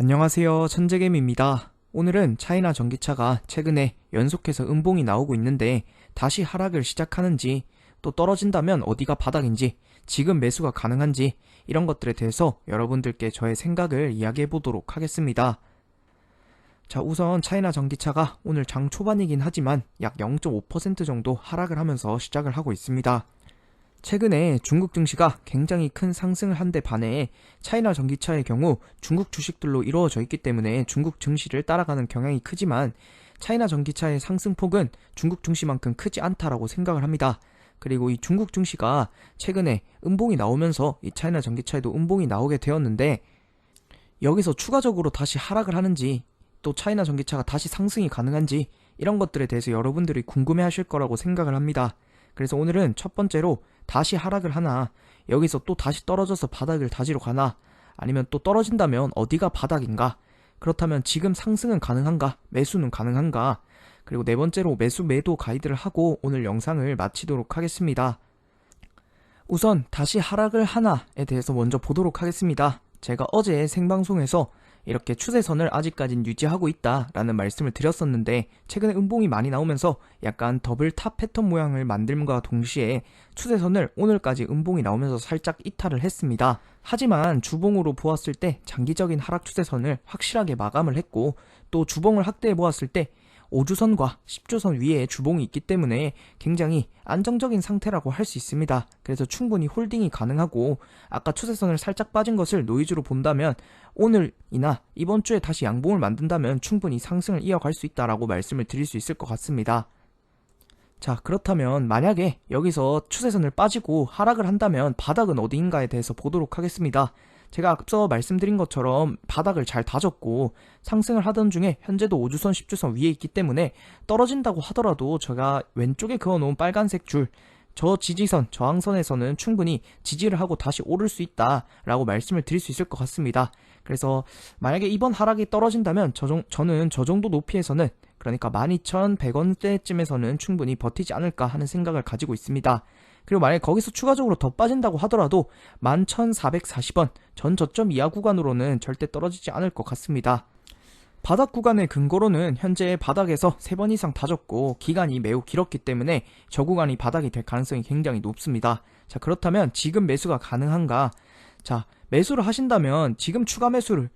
안녕하세요, 천재개미입니다. 오늘은 차이나 전기차가 최근에 연속해서 음봉이 나오고 있는데 다시 하락을 시작하는지, 또 떨어진다면 어디가 바닥인지, 지금 매수가 가능한지, 이런 것들에 대해서 여러분들께 저의 생각을 이야기해 보도록 하겠습니다. 자, 우선 차이나 전기차가 오늘 장 초반이긴 하지만 약 0.5% 정도 하락을 하면서 시작을 하고 있습니다. 최근에 중국 증시가 굉장히 큰 상승을 한 데 반해 차이나 전기차의 경우 중국 주식들로 이루어져 있기 때문에 중국 증시를 따라가는 경향이 크지만, 차이나 전기차의 상승폭은 중국 증시만큼 크지 않다라고 생각을 합니다. 그리고 이 중국 증시가 최근에 음봉이 나오면서 이 차이나 전기차에도 음봉이 나오게 되었는데, 여기서 추가적으로 다시 하락을 하는지, 또 차이나 전기차가 다시 상승이 가능한지, 이런 것들에 대해서 여러분들이 궁금해 하실 거라고 생각을 합니다. 그래서 오늘은 첫 번째로 다시 하락을 하나, 여기서 또 다시 떨어져서 바닥을 다지러 가나, 아니면 또 떨어진다면 어디가 바닥인가, 그렇다면 지금 상승은 가능한가, 매수는 가능한가, 그리고 네 번째로 매수 매도 가이드를 하고 오늘 영상을 마치도록 하겠습니다. 우선 다시 하락을 하나에 대해서 먼저 보도록 하겠습니다. 제가 어제 생방송에서 이렇게 추세선을 아직까진 유지하고 있다라는 말씀을 드렸었는데, 최근에 음봉이 많이 나오면서 약간 더블 탑 패턴 모양을 만듦과 동시에 추세선을 오늘까지 음봉이 나오면서 살짝 이탈을 했습니다. 하지만 주봉으로 보았을 때 장기적인 하락 추세선을 확실하게 마감을 했고, 또 주봉을 확대해 보았을 때 5주선과 10주선 위에 주봉이 있기 때문에 굉장히 안정적인 상태라고 할 수 있습니다. 그래서 충분히 홀딩이 가능하고, 아까 추세선을 살짝 빠진 것을 노이즈로 본다면 오늘이나 이번 주에 다시 양봉을 만든다면 충분히 상승을 이어갈 수 있다라고 말씀을 드릴 수 있을 것 같습니다. 자, 그렇다면 만약에 여기서 추세선을 빠지고 하락을 한다면 바닥은 어디인가에 대해서 보도록 하겠습니다. 제가 앞서 말씀드린 것처럼 바닥을 잘 다졌고 상승을 하던 중에 현재도 5주선, 10주선 위에 있기 때문에 떨어진다고 하더라도 제가 왼쪽에 그어놓은 빨간색 줄, 저 지지선, 저항선에서는 충분히 지지를 하고 다시 오를 수 있다라고 말씀을 드릴 수 있을 것 같습니다. 그래서 만약에 이번 하락이 떨어진다면 저는 저 정도 높이에서는, 그러니까 12,100원대쯤에서는 충분히 버티지 않을까 하는 생각을 가지고 있습니다. 그리고 만약에 거기서 추가적으로 더 빠진다고 하더라도 11,440원 전 저점 이하 구간으로는 절대 떨어지지 않을 것 같습니다. 바닥 구간의 근거로는 현재 바닥에서 3번 이상 다졌고 기간이 매우 길었기 때문에 저 구간이 바닥이 될 가능성이 굉장히 높습니다. 자, 그렇다면 지금 매수가 가능한가? 자, 매수를 하신다면 지금 추가 매수를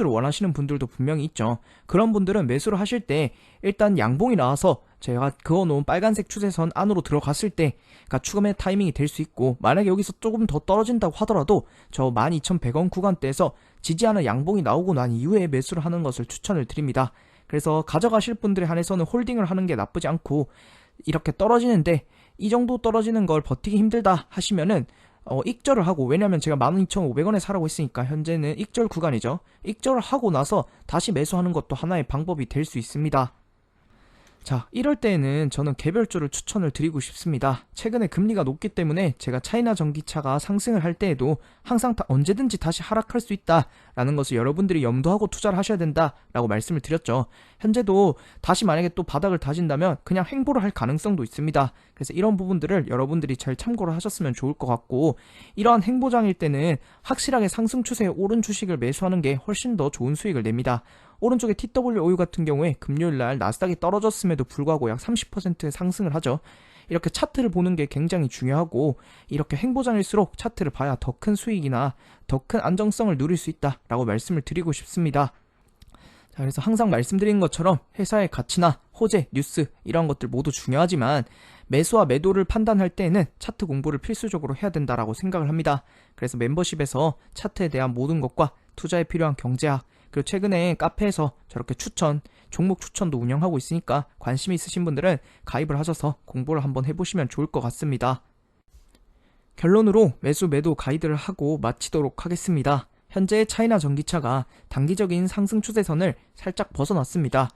원하시는 분들도 분명히 있죠. 그런 분들은 매수를 하실 때 일단 양봉이 나와서 제가 그어놓은 빨간색 추세선 안으로 들어갔을 때 추가매 타이밍이 될 수 있고, 만약에 여기서 조금 더 떨어진다고 하더라도 저 12,100원 구간대에서 지지하는 양봉이 나오고 난 이후에 매수를 하는 것을 추천을 드립니다. 그래서 가져가실 분들에 한해서는 홀딩을 하는 게 나쁘지 않고, 이렇게 떨어지는데 이 정도 떨어지는 걸 버티기 힘들다 하시면은 익절을 하고, 왜냐면 제가 12,500원에 사라고 했으니까 현재는 익절 구간이죠. 익절을 하고 나서 다시 매수하는 것도 하나의 방법이 될 수 있습니다. 자, 이럴 때에는 저는 개별주를 추천을 드리고 싶습니다. 최근에 금리가 높기 때문에 제가 차이나 전기차가 상승을 할 때에도 항상 언제든지 다시 하락할 수 있다라는 것을 여러분들이 염두하고 투자를 하셔야 된다라고 말씀을 드렸죠. 현재도 다시 만약에 또 바닥을 다진다면 그냥 횡보를 할 가능성도 있습니다. 그래서 이런 부분들을 여러분들이 잘 참고를 하셨으면 좋을 것 같고, 이러한 횡보장일 때는 확실하게 상승 추세에 오른 주식을 매수하는 게 훨씬 더 좋은 수익을 냅니다. 오른쪽에 TWOU 같은 경우에 금요일날 나스닥이 떨어졌음에도 불구하고 약 30%의 상승을 하죠. 이렇게 차트를 보는 게 굉장히 중요하고, 이렇게 횡보장일수록 차트를 봐야 더 큰 수익이나 더 큰 안정성을 누릴 수 있다라고 말씀을 드리고 싶습니다. 자, 그래서 항상 말씀드린 것처럼 회사의 가치나 호재, 뉴스 이런 것들 모두 중요하지만 매수와 매도를 판단할 때에는 차트 공부를 필수적으로 해야 된다라고 생각을 합니다. 그래서 멤버십에서 차트에 대한 모든 것과 투자에 필요한 경제학, 그리고 최근에 카페에서 저렇게 종목 추천도 운영하고 있으니까 관심 있으신 분들은 가입을 하셔서 공부를 한번 해보시면 좋을 것 같습니다. 결론으로 매수 매도 가이드를 하고 마치도록 하겠습니다. 현재 차이나 전기차가 단기적인 상승 추세선을 살짝 벗어났습니다.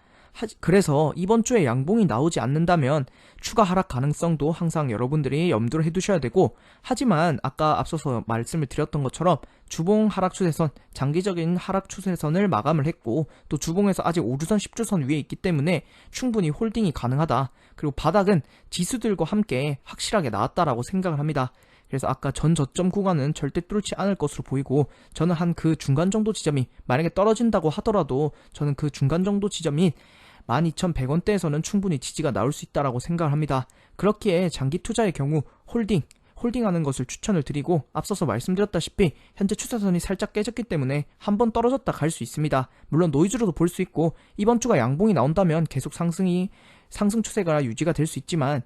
그래서 이번 주에 양봉이 나오지 않는다면 추가 하락 가능성도 항상 여러분들이 염두를 해두셔야 되고, 하지만 아까 앞서서 말씀을 드렸던 것처럼 주봉 하락 추세선, 장기적인 하락 추세선을 마감을 했고, 또 주봉에서 아직 5주선, 10주선 위에 있기 때문에 충분히 홀딩이 가능하다. 그리고 바닥은 지수들과 함께 확실하게 나왔다라고 생각을 합니다. 그래서 아까 전 저점 구간은 절대 뚫지 않을 것으로 보이고, 저는 한 그 중간 정도 지점이 만약에 떨어진다고 하더라도 저는 그 중간 정도 지점인 12,100원대에서는 충분히 지지가 나올 수 있다라고 생각을 합니다. 그렇기에 장기 투자의 경우 홀딩하는 것을 추천을 드리고, 앞서서 말씀드렸다시피 현재 추세선이 살짝 깨졌기 때문에 한번 떨어졌다 갈 수 있습니다. 물론 노이즈로도 볼 수 있고, 이번 주가 양봉이 나온다면 계속 상승 추세가 유지가 될 수 있지만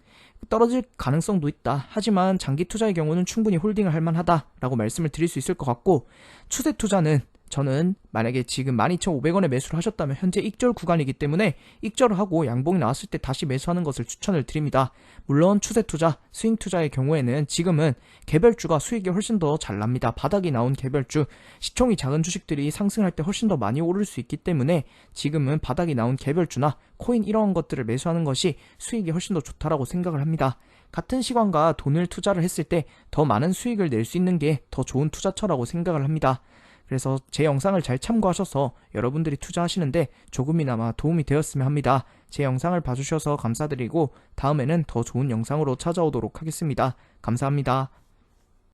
떨어질 가능성도 있다. 하지만 장기 투자의 경우는 충분히 홀딩을 할 만하다라고 말씀을 드릴 수 있을 것 같고, 추세 투자는 저는 만약에 지금 12,500원에 매수를 하셨다면 현재 익절 구간이기 때문에 익절을 하고 양봉이 나왔을 때 다시 매수하는 것을 추천을 드립니다. 물론 추세 투자, 스윙 투자의 경우에는 지금은 개별주가 수익이 훨씬 더 잘 납니다. 바닥이 나온 개별주, 시총이 작은 주식들이 상승할 때 훨씬 더 많이 오를 수 있기 때문에 지금은 바닥이 나온 개별주나 코인 이런 것들을 매수하는 것이 수익이 훨씬 더 좋다라고 생각을 합니다. 같은 시간과 돈을 투자를 했을 때 더 많은 수익을 낼 수 있는 게 더 좋은 투자처라고 생각을 합니다. 그래서 제 영상을 잘 참고하셔서 여러분들이 투자하시는데 조금이나마 도움이 되었으면 합니다. 제 영상을 봐주셔서 감사드리고 다음에는 더 좋은 영상으로 찾아오도록 하겠습니다. 감사합니다.